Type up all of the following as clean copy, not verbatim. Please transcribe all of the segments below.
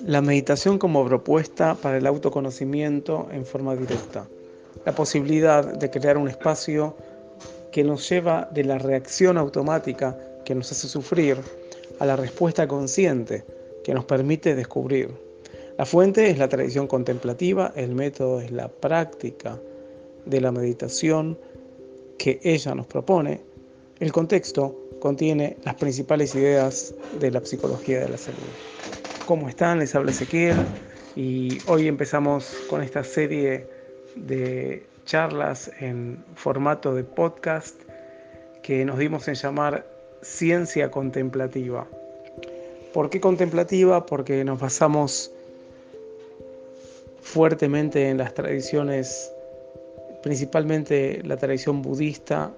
La meditación como propuesta para el autoconocimiento en forma directa. La posibilidad de crear un espacio que nos lleva de la reacción automática que nos hace sufrir a la respuesta consciente que nos permite descubrir. La fuente es la tradición contemplativa, el método es la práctica de la meditación que ella nos propone. El contexto contiene las principales ideas de la psicología de la salud. ¿Cómo están? Les habla Ezequiel y hoy empezamos con esta serie de charlas en formato de podcast que nos dimos en llamar Ciencia Contemplativa. ¿Por qué contemplativa? Porque nos basamos fuertemente en las tradiciones, principalmente la tradición budista,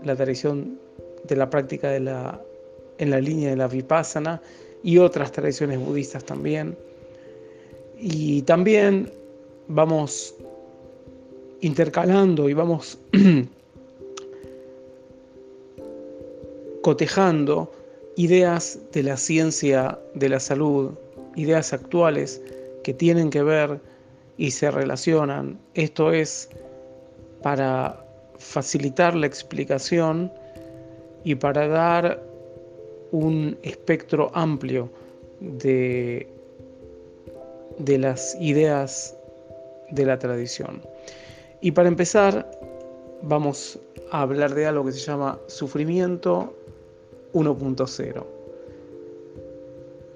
la tradición de la práctica en la línea de la Vipassana y otras tradiciones budistas también. Y también vamos intercalando y vamos cotejando ideas de la ciencia de la salud, ideas actuales que tienen que ver y se relacionan. Esto es para facilitar la explicación y para dar un espectro amplio de las ideas de la tradición. Y para empezar, vamos a hablar de algo que se llama sufrimiento 1.0.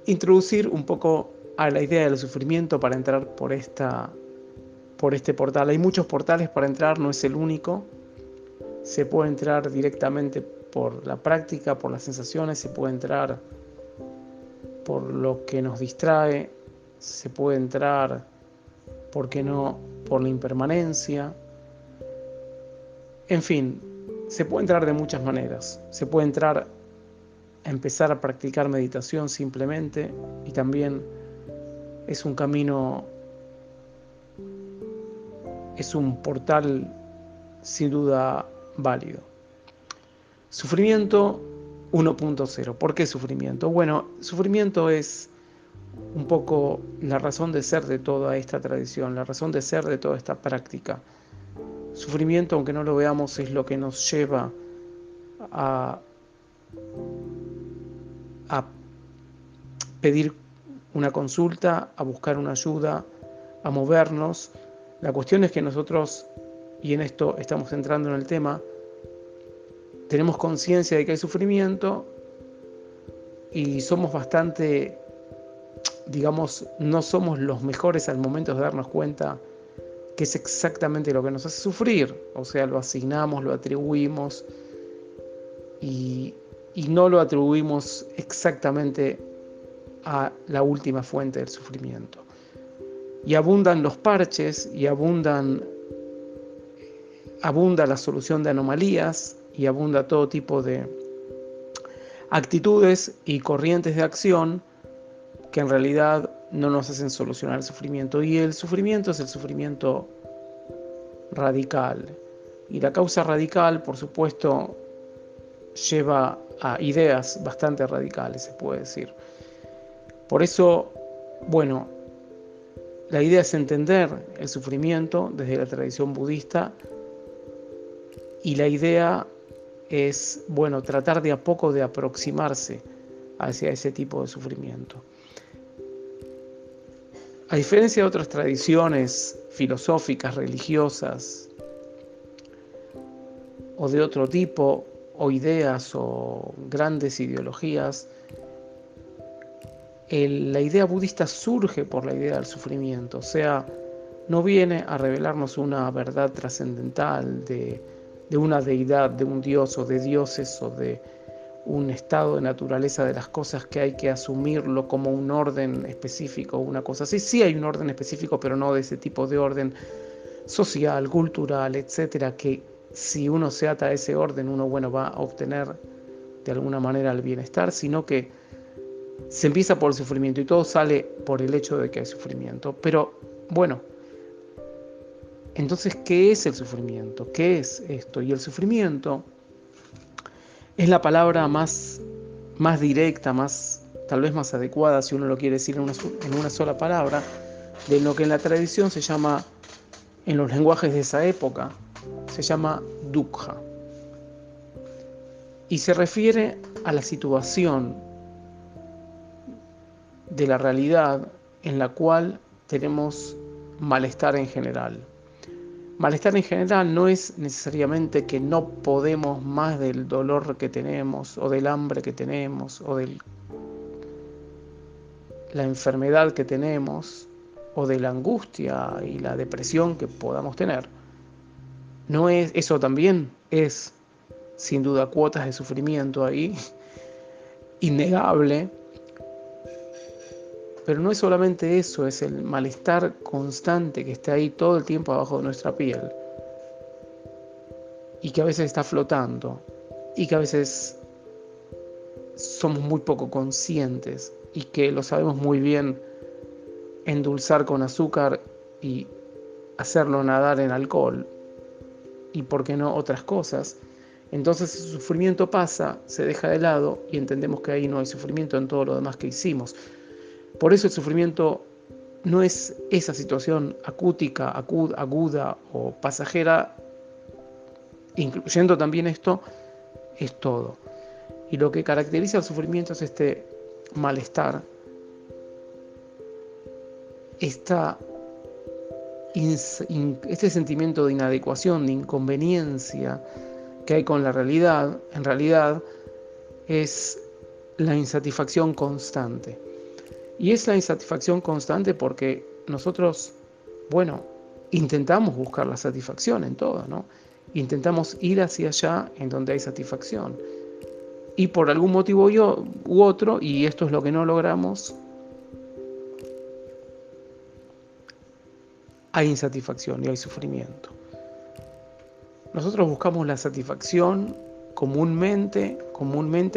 Introducir un poco a la idea del sufrimiento para entrar por este portal. Hay muchos portales para entrar, no es el único. Se puede entrar directamente por la práctica, por las sensaciones, se puede entrar por lo que nos distrae, se puede entrar, ¿por qué no?, por la impermanencia. En fin, se puede entrar de muchas maneras. Se puede entrar a empezar a practicar meditación simplemente, y también es un camino, es un portal sin duda válido. Sufrimiento 1.0. ¿Por qué sufrimiento? Bueno, sufrimiento es un poco la razón de ser de toda esta tradición, la razón de ser de toda esta práctica. Sufrimiento, aunque no lo veamos, es lo que nos lleva a pedir una consulta, a buscar una ayuda, a movernos. La cuestión es que nosotros, y en esto estamos entrando en el tema, tenemos conciencia de que hay sufrimiento y somos bastante, digamos, no somos los mejores al momento de darnos cuenta que es exactamente lo que nos hace sufrir. O sea, lo asignamos, lo atribuimos y no lo atribuimos exactamente a la última fuente del sufrimiento. Y abundan los parches y abunda la solución de anomalías y abunda todo tipo de actitudes y corrientes de acción que en realidad no nos hacen solucionar el sufrimiento. Y el sufrimiento es el sufrimiento radical. Y la causa radical, por supuesto, lleva a ideas bastante radicales, se puede decir. Por eso, bueno, la idea es entender el sufrimiento desde la tradición budista, y la idea es, bueno, tratar de a poco de aproximarse hacia ese tipo de sufrimiento. A diferencia de otras tradiciones filosóficas, religiosas o de otro tipo, o ideas o grandes ideologías, la idea budista surge por la idea del sufrimiento. O sea, no viene a revelarnos una verdad trascendental de una deidad, de un dios o de dioses o de un estado de naturaleza de las cosas que hay que asumirlo como un orden específico o una cosa así. Sí hay un orden específico, pero no de ese tipo de orden social, cultural, etcétera, que si uno se ata a ese orden, uno, bueno, va a obtener de alguna manera el bienestar, sino que se empieza por el sufrimiento y todo sale por el hecho de que hay sufrimiento. Pero, bueno, entonces, ¿qué es el sufrimiento? ¿Qué es esto? Y el sufrimiento es la palabra más directa, más tal vez más adecuada, si uno lo quiere decir en una sola palabra, de lo que en la tradición se llama, en los lenguajes de esa época, se llama dukkha. Y se refiere a la situación de la realidad en la cual tenemos malestar en general. Malestar en general no es necesariamente que no podemos más del dolor que tenemos, o del hambre que tenemos, o de la enfermedad que tenemos, o de la angustia y la depresión que podamos tener. No es, eso también es, sin duda, cuotas de sufrimiento ahí, innegable. Pero no es solamente eso, es el malestar constante que está ahí todo el tiempo abajo de nuestra piel y que a veces está flotando y que a veces somos muy poco conscientes y que lo sabemos muy bien endulzar con azúcar y hacerlo nadar en alcohol y por qué no otras cosas. Entonces el sufrimiento pasa, se deja de lado y entendemos que ahí no hay sufrimiento en todo lo demás que hicimos. Por eso el sufrimiento no es esa situación acútica, aguda o pasajera, incluyendo también esto, es todo. Y lo que caracteriza el sufrimiento es este malestar, este sentimiento de inadecuación, de inconveniencia que hay con la realidad. En realidad es la insatisfacción constante. Y es la insatisfacción constante porque nosotros, intentamos buscar la satisfacción en todo, ¿no? Intentamos ir hacia allá en donde hay satisfacción. Y por algún motivo u otro, y esto es lo que no logramos, hay insatisfacción y hay sufrimiento. Nosotros buscamos la satisfacción comúnmente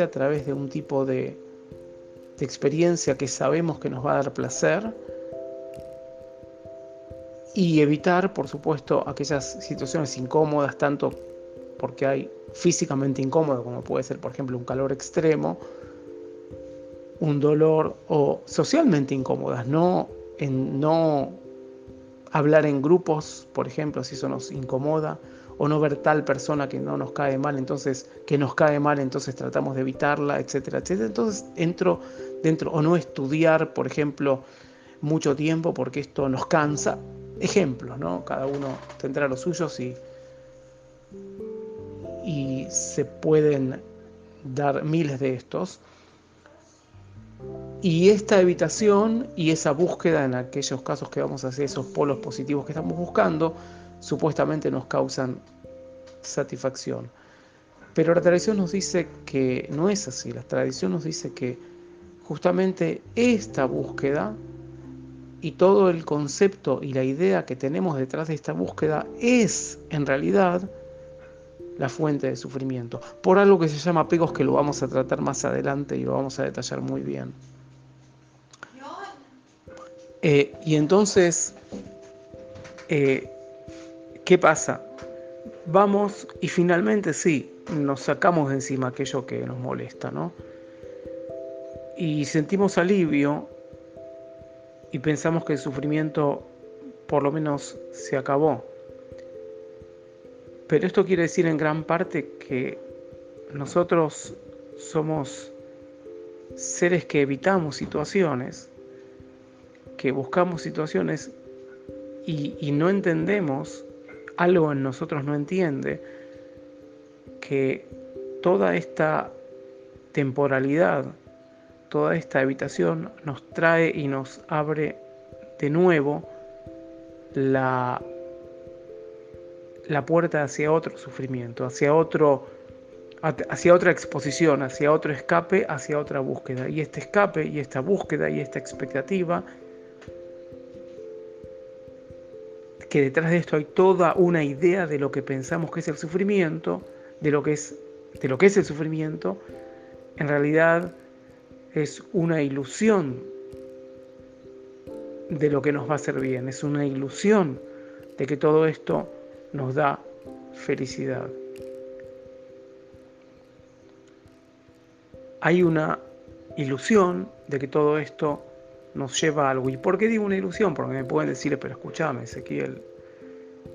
a través de un tipo de experiencia que sabemos que nos va a dar placer y evitar, por supuesto, aquellas situaciones incómodas, tanto porque hay físicamente incómodo, como puede ser, por ejemplo, un calor extremo, un dolor, o socialmente incómodas, no hablar en grupos, por ejemplo, si eso nos incomoda, o no ver tal persona que no nos cae mal, entonces tratamos de evitarla, etcétera, etcétera. Entonces entro dentro, o no estudiar, por ejemplo, mucho tiempo porque esto nos cansa. Ejemplos, ¿no? Cada uno tendrá los suyos y se pueden dar miles de estos. Y esta evitación y esa búsqueda en aquellos casos que vamos hacia esos polos positivos que estamos buscando, supuestamente nos causan satisfacción. Pero la tradición nos dice que no es así. La tradición nos dice que justamente esta búsqueda y todo el concepto y la idea que tenemos detrás de esta búsqueda es, en realidad, la fuente de sufrimiento. Por algo que se llama apegos, que lo vamos a tratar más adelante y lo vamos a detallar muy bien. Y entonces, ¿qué pasa? Vamos y finalmente sí, nos sacamos de encima aquello que nos molesta, ¿no? Y sentimos alivio y pensamos que el sufrimiento por lo menos se acabó. Pero esto quiere decir en gran parte que nosotros somos seres que evitamos situaciones, que buscamos situaciones y no entendemos, algo en nosotros no entiende, que toda esta temporalidad, toda esta evitación nos trae y nos abre de nuevo la puerta hacia otro sufrimiento, hacia otra exposición, hacia otro escape, hacia otra búsqueda. Y este escape y esta búsqueda y esta expectativa, que detrás de esto hay toda una idea de lo que pensamos que es el sufrimiento, de lo que es el sufrimiento, en realidad es una ilusión de lo que nos va a hacer bien, es una ilusión de que todo esto nos da felicidad. Hay una ilusión de que todo esto nos lleva a algo. ¿Y por qué digo una ilusión? Porque me pueden decir, pero escúchame, Ezequiel,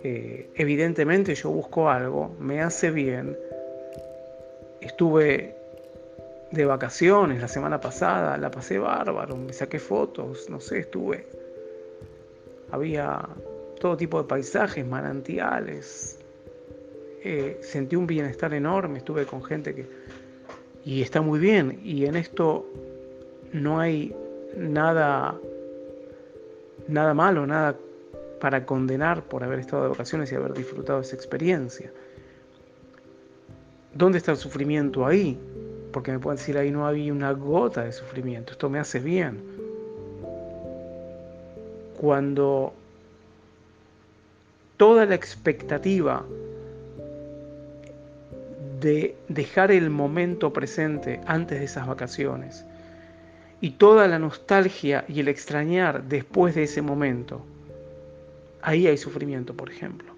evidentemente yo busco algo, me hace bien, estuve de vacaciones la semana pasada, la pasé bárbaro, me saqué fotos, no sé, había todo tipo de paisajes, manantiales, sentí un bienestar enorme, estuve con gente y está muy bien, y en esto no hay nada malo, nada para condenar por haber estado de vacaciones y haber disfrutado esa experiencia. ¿Dónde está el sufrimiento ahí? Porque me pueden decir, ahí no había una gota de sufrimiento, esto me hace bien. Cuando toda la expectativa de dejar el momento presente antes de esas vacaciones y toda la nostalgia y el extrañar después de ese momento, ahí hay sufrimiento, por ejemplo.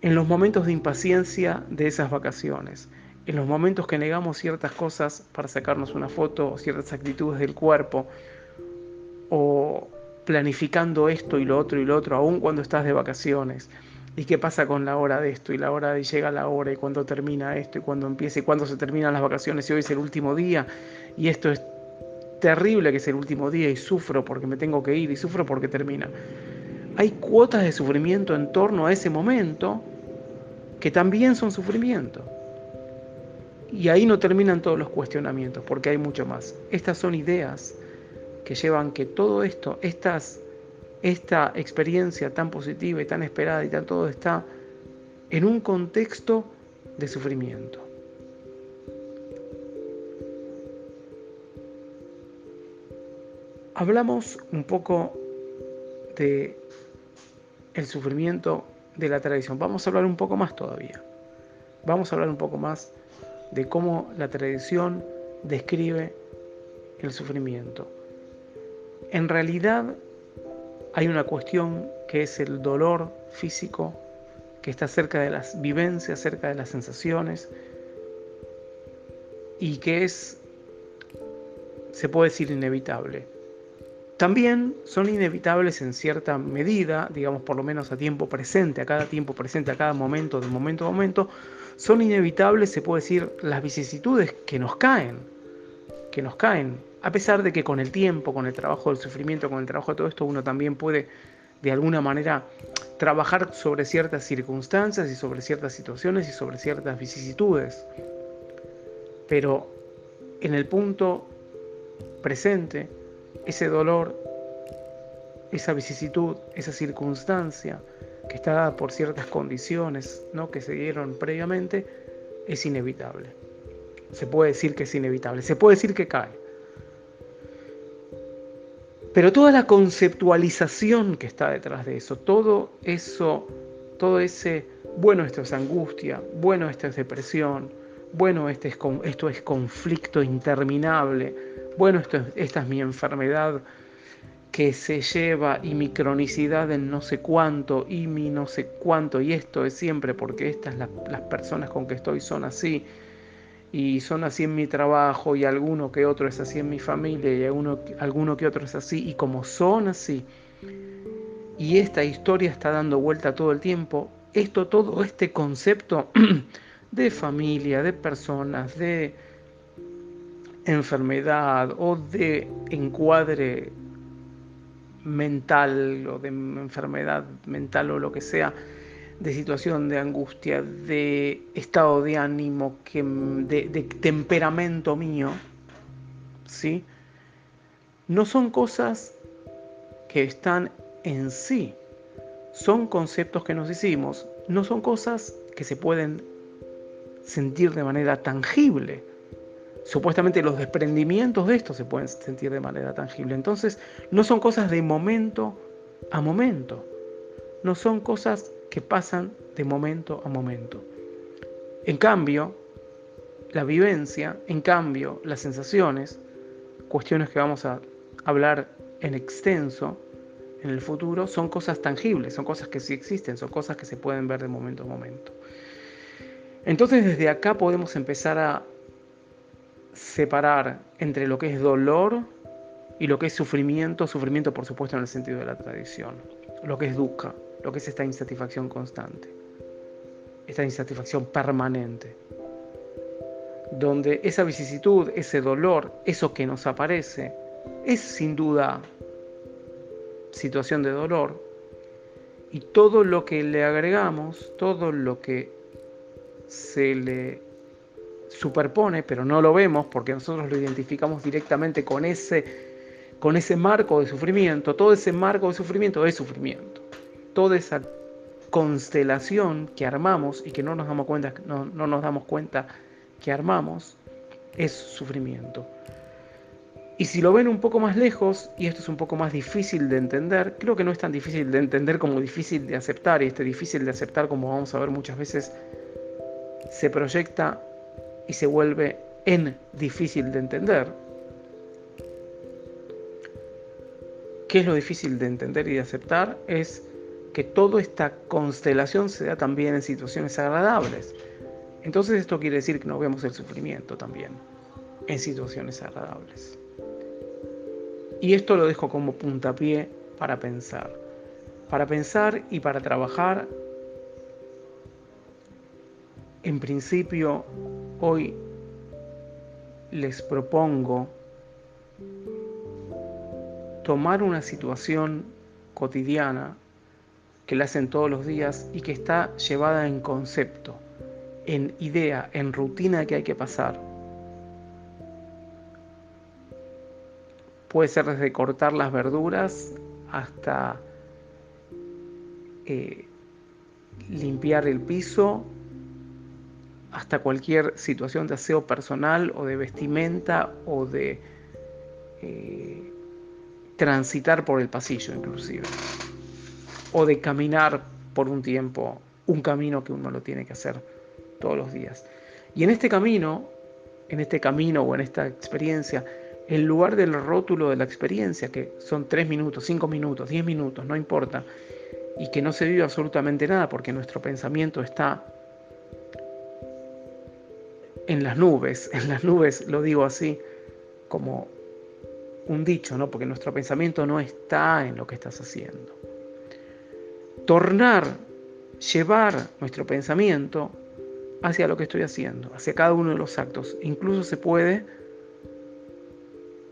En los momentos de impaciencia de esas vacaciones, en los momentos que negamos ciertas cosas para sacarnos una foto, o ciertas actitudes del cuerpo, o planificando esto y lo otro, aún cuando estás de vacaciones. ¿Y qué pasa con la hora de esto? Y la hora de llega la hora, y cuando termina esto, y cuando empieza, y cuando se terminan las vacaciones, y hoy es el último día, y esto es terrible que es el último día, y sufro porque me tengo que ir, y sufro porque termina. Hay cuotas de sufrimiento en torno a ese momento que también son sufrimiento. Y ahí no terminan todos los cuestionamientos, porque hay mucho más. Estas son ideas que llevan que todo esto, esta experiencia tan positiva y tan esperada y tan todo está en un contexto de sufrimiento. Hablamos un poco de el sufrimiento de la tradición. Vamos a hablar un poco más todavía. Vamos a hablar un poco más de cómo la tradición describe el sufrimiento. En realidad hay una cuestión que es el dolor físico, que está cerca de las vivencias, cerca de las sensaciones, y que se puede decir, inevitable. También son inevitables en cierta medida, digamos por lo menos a tiempo presente, a cada momento, de momento a momento, son inevitables, se puede decir, las vicisitudes que nos caen, a pesar de que con el tiempo, con el trabajo del sufrimiento, con el trabajo de todo esto, uno también puede de alguna manera trabajar sobre ciertas circunstancias y sobre ciertas situaciones y sobre ciertas vicisitudes. Pero en el punto presente, ese dolor, esa vicisitud, esa circunstancia que está dada por ciertas condiciones, ¿no?, que se dieron previamente, es inevitable. Se puede decir que es inevitable, se puede decir que cae. Pero toda la conceptualización que está detrás de eso, todo ese, bueno, esto es angustia, bueno, esto es depresión, bueno, esto es conflicto interminable, bueno, esta es mi enfermedad que se lleva, y mi cronicidad en no sé cuánto, y mi no sé cuánto, y esto es siempre porque las personas con que estoy son así, y son así en mi trabajo, y alguno que otro es así en mi familia, y alguno que otro es así, y como son así, y esta historia está dando vuelta todo el tiempo, todo este concepto de familia, de personas, de enfermedad o de encuadre mental o de enfermedad mental o lo que sea, de situación de angustia, de estado de ánimo, de temperamento mío, ¿sí? No son cosas que están en sí, son conceptos que nos hicimos, no son cosas que se pueden sentir de manera tangible. Supuestamente los desprendimientos de esto se pueden sentir de manera tangible. Entonces, no son cosas de momento a momento. No son cosas que pasan de momento a momento. En cambio, la vivencia, en cambio, las sensaciones, cuestiones que vamos a hablar en extenso en el futuro, son cosas tangibles, son cosas que sí existen, son cosas que se pueden ver de momento a momento. Entonces, desde acá podemos empezar a separar entre lo que es dolor y lo que es sufrimiento, sufrimiento por supuesto en el sentido de la tradición, lo que es dukkha, lo que es esta insatisfacción constante, esta insatisfacción permanente, donde esa vicisitud, ese dolor, eso que nos aparece, es sin duda situación de dolor, y todo lo que le agregamos, todo lo que se le superpone, pero no lo vemos porque nosotros lo identificamos directamente con ese marco de sufrimiento. Todo ese marco de sufrimiento es sufrimiento. Toda esa constelación que armamos y que no nos damos cuenta que armamos es sufrimiento. Y si lo ven un poco más lejos, y esto es un poco más difícil de entender, creo que no es tan difícil de entender como difícil de aceptar, y este difícil de aceptar, como vamos a ver muchas veces, se proyecta y se vuelve en difícil de entender. ¿Qué es lo difícil de entender y de aceptar? Es que toda esta constelación se da también en situaciones agradables. Entonces esto quiere decir que no vemos el sufrimiento también en situaciones agradables. Y esto lo dejo como puntapié para pensar y para trabajar. En principio, hoy les propongo tomar una situación cotidiana que la hacen todos los días y que está llevada en concepto, en idea, en rutina que hay que pasar. Puede ser desde cortar las verduras hasta limpiar el piso, hasta cualquier situación de aseo personal o de vestimenta o de transitar por el pasillo inclusive, o de caminar por un tiempo, un camino que uno lo tiene que hacer todos los días. Y en este camino o en esta experiencia, en lugar del rótulo de la experiencia, que son 3 minutos, 5 minutos, 10 minutos, no importa, y que no se vive absolutamente nada porque nuestro pensamiento está en las nubes lo digo así como un dicho, ¿no? Porque nuestro pensamiento no está en lo que estás haciendo. Llevar nuestro pensamiento hacia lo que estoy haciendo, hacia cada uno de los actos. Incluso se puede,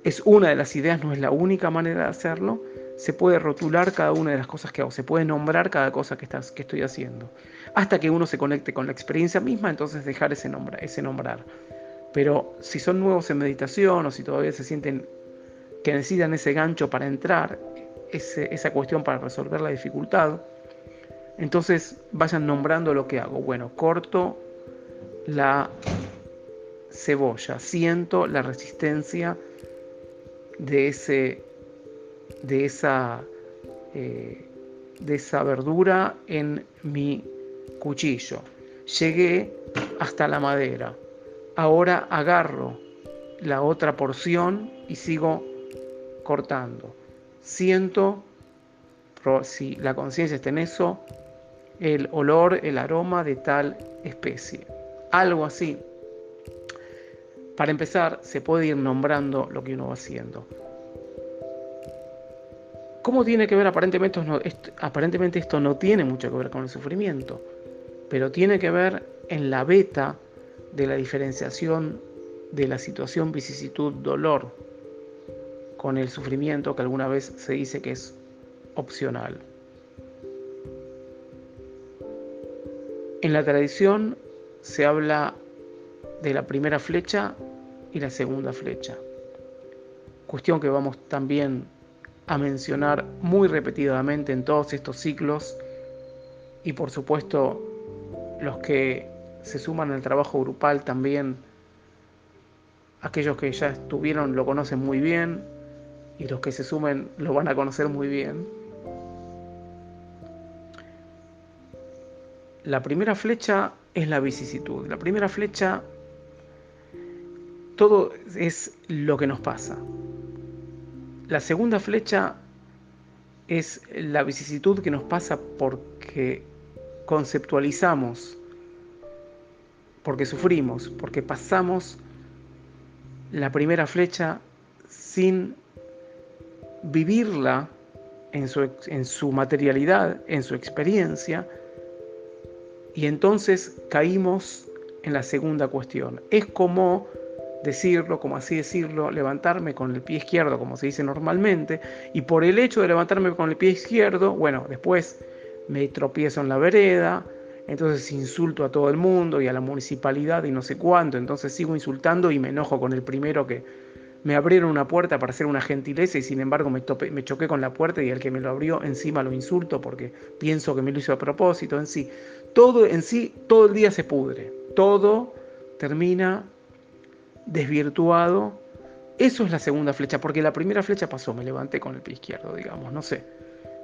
es una de las ideas, no es la única manera de hacerlo, se puede rotular cada una de las cosas que hago, se puede nombrar cada cosa que estoy haciendo, hasta que uno se conecte con la experiencia misma, entonces dejar ese nombrar. Pero si son nuevos en meditación o si todavía se sienten que necesitan ese gancho para entrar, esa cuestión para resolver la dificultad, entonces vayan nombrando lo que hago. Bueno, corto la cebolla, siento la resistencia de esa verdura en mi cuchillo. Llegué hasta la madera. Ahora agarro la otra porción y sigo cortando. Siento, si la conciencia está en eso, el olor, el aroma de tal especie. Algo así. Para empezar, se puede ir nombrando lo que uno va haciendo. ¿Cómo tiene que ver? Aparentemente esto no tiene mucho que ver con el sufrimiento, pero tiene que ver en la beta de la diferenciación de la situación vicisitud dolor con el sufrimiento, que alguna vez se dice que es opcional. En la tradición se habla de la primera flecha y la segunda flecha, cuestión que vamos también a mencionar muy repetidamente en todos estos ciclos, y por supuesto los que se suman al trabajo grupal también, aquellos que ya estuvieron lo conocen muy bien y los que se sumen lo van a conocer muy bien. La primera flecha es la vicisitud. La primera flecha, todo es lo que nos pasa. La segunda flecha es la vicisitud que nos pasa porque conceptualizamos, porque sufrimos, porque pasamos la primera flecha sin vivirla en su materialidad, en su experiencia, y entonces caímos en la segunda cuestión. Es como decirlo, como así decirlo, levantarme con el pie izquierdo, como se dice normalmente, y por el hecho de levantarme con el pie izquierdo, bueno, después me tropiezo en la vereda, entonces insulto a todo el mundo y a la municipalidad y no sé cuánto, entonces sigo insultando y me enojo con el primero que me abrieron una puerta para hacer una gentileza y sin embargo me choqué con la puerta y el que me lo abrió encima lo insulto porque pienso que me lo hizo a propósito. Todo el día se pudre, todo termina desvirtuado. Eso es la segunda flecha, porque la primera flecha pasó, me levanté con el pie izquierdo, digamos, no sé.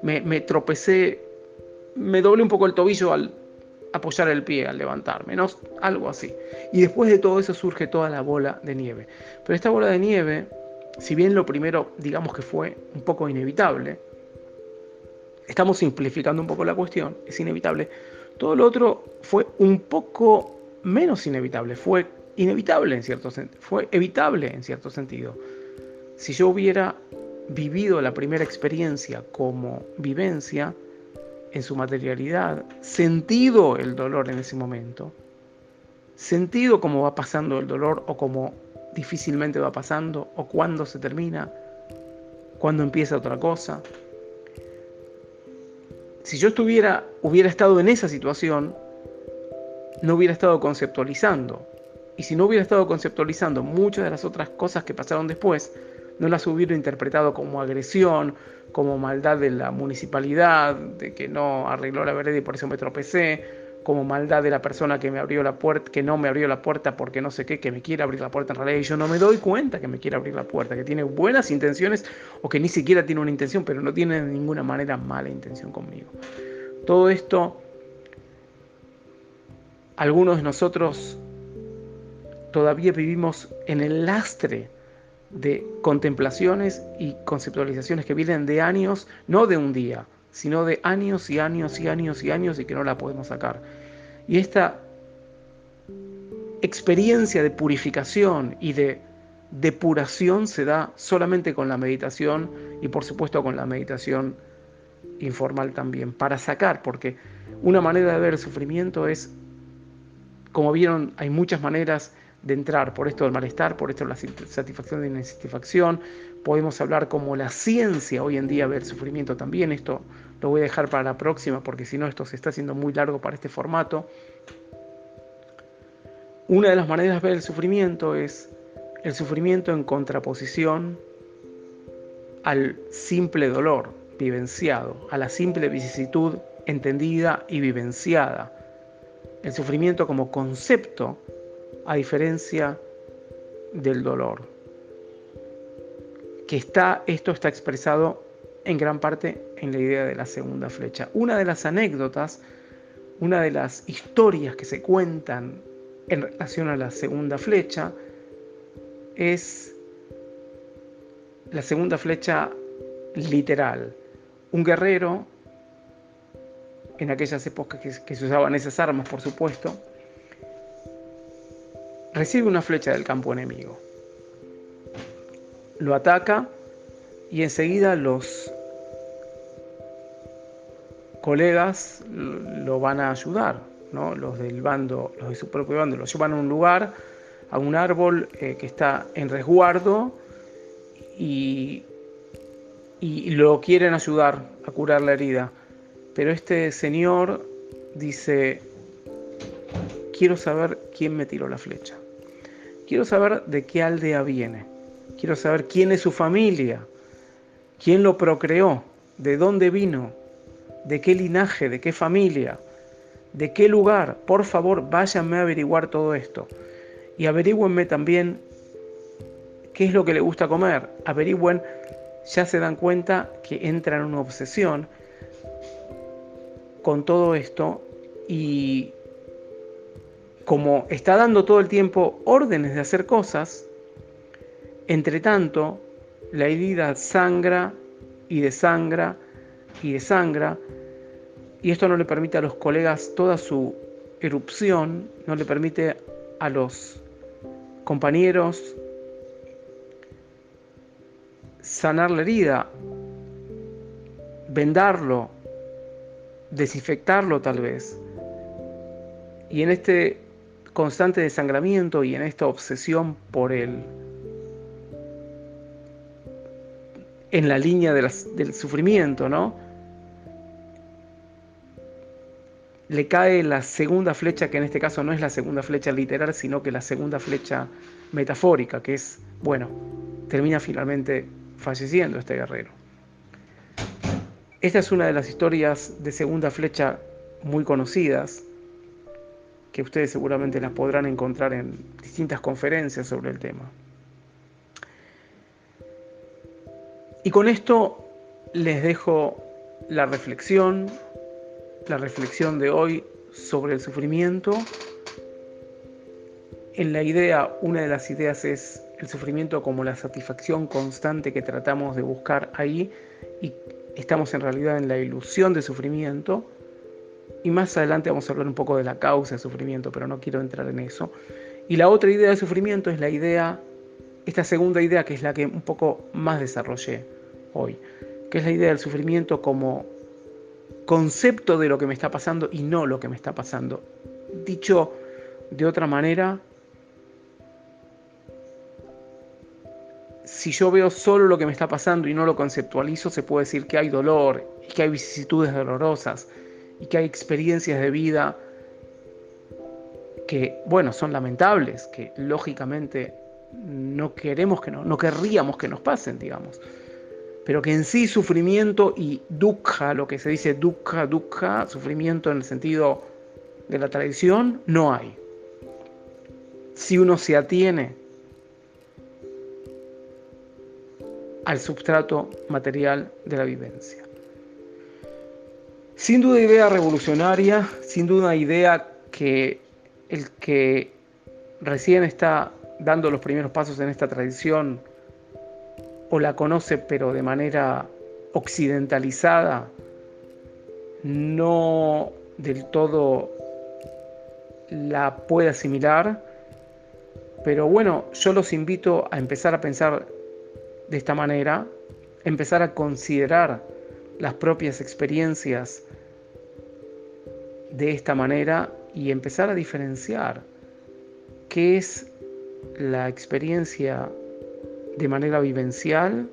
Me tropecé, me doblé un poco el tobillo al apoyar el pie, al levantarme, ¿no? Algo así. Y después de todo eso surge toda la bola de nieve. Pero esta bola de nieve, si bien lo primero, digamos que fue un poco inevitable, estamos simplificando un poco la cuestión, es inevitable, todo lo otro fue un poco menos inevitable, fue inevitable en cierto sentido, fue evitable en cierto sentido. Si yo hubiera vivido la primera experiencia como vivencia en su materialidad, sentido el dolor en ese momento, sentido cómo va pasando el dolor o cómo difícilmente va pasando o cuándo se termina, cuándo empieza otra cosa. Si yo hubiera estado en esa situación, no hubiera estado conceptualizando. Y si no hubiera estado conceptualizando muchas de las otras cosas que pasaron después, no las hubiera interpretado como agresión, como maldad de la municipalidad, de que no arregló la vereda y por eso me tropecé, como maldad de la persona que me abrió la puerta, que no me abrió la puerta porque no sé qué, que me quiere abrir la puerta en realidad y yo no me doy cuenta que me quiere abrir la puerta, que tiene buenas intenciones o que ni siquiera tiene una intención, pero no tiene de ninguna manera mala intención conmigo. Todo esto, algunos de nosotros todavía vivimos en el lastre de contemplaciones y conceptualizaciones que vienen de años, no de un día, sino de años y años y años y años y que no la podemos sacar. Y esta experiencia de purificación y de depuración se da solamente con la meditación y por supuesto con la meditación informal también, para sacar, porque una manera de ver el sufrimiento es, como vieron, hay muchas maneras de entrar, por esto del malestar, por esto de la satisfacción y la insatisfacción. Podemos hablar como la ciencia hoy en día ve el sufrimiento también. Esto lo voy a dejar para la próxima porque si no esto se está haciendo muy largo para este formato. Una de las maneras de ver el sufrimiento es el sufrimiento en contraposición al simple dolor vivenciado, a la simple vicisitud entendida y vivenciada. El sufrimiento como concepto a diferencia del dolor. Esto está expresado en gran parte en la idea de la segunda flecha. Una de las anécdotas, una de las historias que se cuentan en relación a la segunda flecha es la segunda flecha literal. Un guerrero, en aquellas épocas que se usaban esas armas, por supuesto, recibe una flecha del campo enemigo. Lo ataca y enseguida los colegas lo van a ayudar, ¿no? Los del bando, los de su propio bando, lo llevan a un lugar, a un árbol que está en resguardo y lo quieren ayudar a curar la herida. Pero este señor dice: quiero saber quién me tiró la flecha. Quiero saber de qué aldea viene. Quiero saber quién es su familia, quién lo procreó, de dónde vino, de qué linaje, de qué familia, de qué lugar. Por favor, váyanme a averiguar todo esto. Y averígüenme también qué es lo que le gusta comer. Averigüen, ya se dan cuenta que entra en una obsesión con todo esto y como está dando todo el tiempo órdenes de hacer cosas, entre tanto, la herida sangra y desangra y desangra, y esto no le permite a los colegas toda su erupción, no le permite a los compañeros sanar la herida, vendarlo, desinfectarlo tal vez. Y en este constante desangramiento y en esta obsesión por en la línea del sufrimiento, ¿no? Le cae la segunda flecha, que en este caso no es la segunda flecha literal, sino que la segunda flecha metafórica, que es, bueno, termina finalmente falleciendo este guerrero. Esta es una de las historias de segunda flecha muy conocidas, que ustedes seguramente las podrán encontrar en distintas conferencias sobre el tema. Y con esto les dejo la reflexión de hoy sobre el sufrimiento. En la idea, una de las ideas es el sufrimiento como la satisfacción constante que tratamos de buscar ahí, y estamos en realidad en la ilusión de sufrimiento. Y más adelante vamos a hablar un poco de la causa del sufrimiento, pero no quiero entrar en eso. Y la otra idea de sufrimiento es la idea, esta segunda idea, que es la que un poco más desarrollé hoy, que es la idea del sufrimiento como concepto de lo que me está pasando y no lo que me está pasando. Dicho de otra manera, si yo veo solo lo que me está pasando y no lo conceptualizo, se puede decir que hay dolor, y que hay vicisitudes dolorosas, y que hay experiencias de vida que, bueno, son lamentables, que lógicamente no querríamos que nos pasen, digamos. Pero que en sí sufrimiento y dukkha, lo que se dice dukkha, sufrimiento en el sentido de la tradición, no hay. Si uno se atiene al substrato material de la vivencia. Sin duda idea revolucionaria, sin duda idea que el que recién está dando los primeros pasos en esta tradición o la conoce pero de manera occidentalizada, no del todo la puede asimilar. Pero bueno, yo los invito a empezar a pensar de esta manera, empezar a considerar las propias experiencias de esta manera y empezar a diferenciar qué es la experiencia de manera vivencial,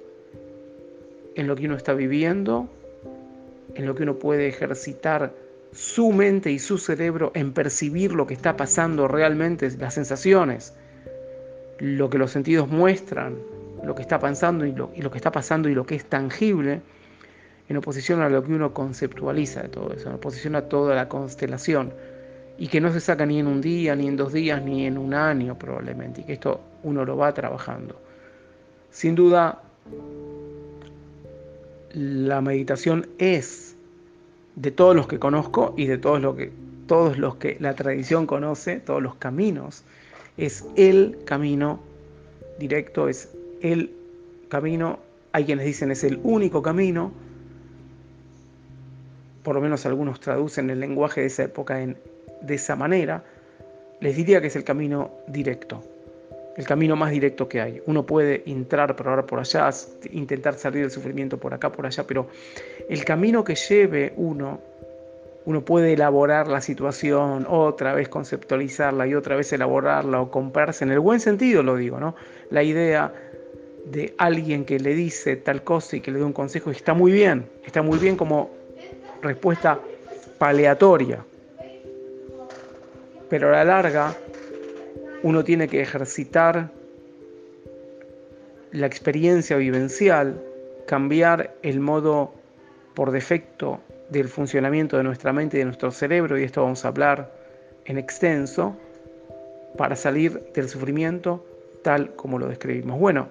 en lo que uno está viviendo, en lo que uno puede ejercitar su mente y su cerebro en percibir lo que está pasando realmente, las sensaciones, lo que los sentidos muestran, lo que está pasando y lo que está pasando y lo que es tangible, en oposición a lo que uno conceptualiza de todo eso, en oposición a toda la constelación, y que no se saca ni en un día, ni en 2 días, ni en un año probablemente, y que esto uno lo va trabajando. Sin duda, la meditación es, de todos los que conozco y de todos los que la tradición conoce, todos los caminos, es el camino directo, es el camino, hay quienes dicen es el único camino, por lo menos algunos traducen el lenguaje de esa época de esa manera. Les diría que es el camino directo, el camino más directo que hay. Uno puede entrar por ahora por allá, intentar salir del sufrimiento por acá, por allá, pero el camino que lleve uno puede elaborar la situación, otra vez conceptualizarla y otra vez elaborarla o comprarse, en el buen sentido lo digo, ¿no? La idea de alguien que le dice tal cosa y que le dé un consejo, y está muy bien como respuesta paleatoria, pero a la larga uno tiene que ejercitar la experiencia vivencial, cambiar el modo por defecto del funcionamiento de nuestra mente y de nuestro cerebro, y esto vamos a hablar en extenso, para salir del sufrimiento tal como lo describimos. Bueno,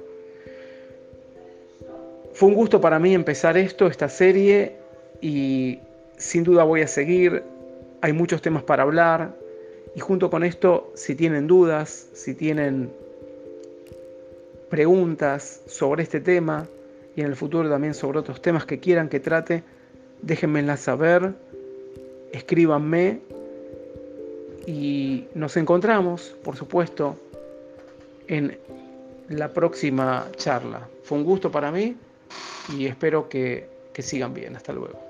fue un gusto para mí empezar esta serie, y sin duda voy a seguir. Hay muchos temas para hablar, y junto con esto, si tienen dudas, si tienen preguntas sobre este tema y en el futuro también sobre otros temas que quieran que trate, déjenmelas saber, escríbanme, y nos encontramos, por supuesto, en la próxima charla. Fue un gusto para mí y espero que sigan bien. Hasta luego.